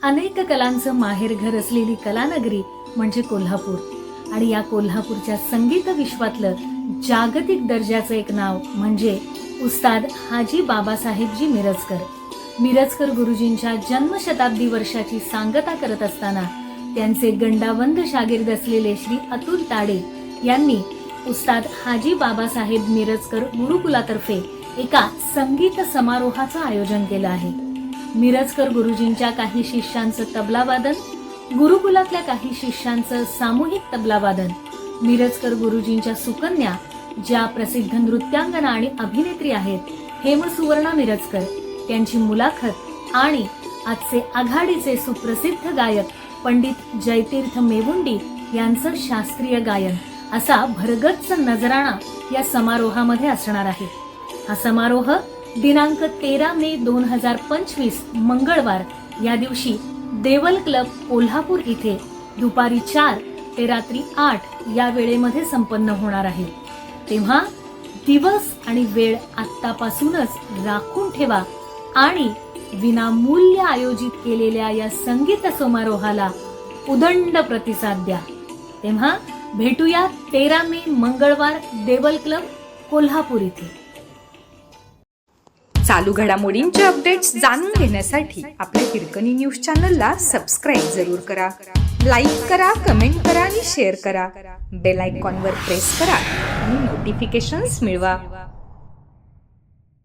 अनेक कलांचं माहेरघर असलेली कलानगरी म्हणजे कोल्हापूर आणि या कोल्हापूरच्या संगीत विश्वातलं जागतिक दर्जाचं एक नाव म्हणजे उस्ताद हाजी बाबासाहेबजी मिरजकर गुरुजींच्या जन्मशताब्दी वर्षाची सांगता करत असताना त्यांचे गंडावंद शागिर्द असलेले श्री अतुल ताडे यांनी उस्ताद हाजी बाबासाहेब मिरजकर गुरुकुलातर्फे एका संगीत समारोहाचं आयोजन केलं आहे। मिरजकर गुरुजींच्या काही शिष्यांचं तबलावादन, गुरुकुलातल्या काही शिष्यांचं सामूहिक तबलावादन, मिरजकर गुरुजींच्या सुकन्या ज्या प्रसिद्ध नृत्यांगना आणि अभिनेत्री आहेत हेमसुवर्णा मिरजकर त्यांची मुलाखत आणि आजचे आघाडीचे सुप्रसिद्ध गायक पंडित जयतीर्थ मेवुंडी यांचं शास्त्रीय गायन असा भरगच्च नजराणा या समारोहामध्ये असणार आहे। हा समारोह दिनांक 13 मे 2025 मंगळवार या दिवशी देवल क्लब कोल्हापूर इथे दुपारी 4 ते रात्री 8 या वेळेमध्ये संपन्न होणार आहे। तेव्हा दिवस आणि वेळ आत्तापासूनच राखून ठेवा आणि विनामूल्य आयोजित केलेल्या या संगीत समारोहाला उदंड प्रतिसाद द्या। तेव्हा भेटूया 13 मे मंगळवार देवल क्लब कोल्हापूर इथे। चालू घडामोडींचे अपडेट्स जाणून घेण्यासाठी आपल्या हिरकणी न्यूज चॅनलला सबस्क्राईब जरूर करा, लाईक करा, कमेंट करा आणि शेअर करा। बेल आयकॉनवर प्रेस करा आणि नोटिफिकेशन्स मिळवा।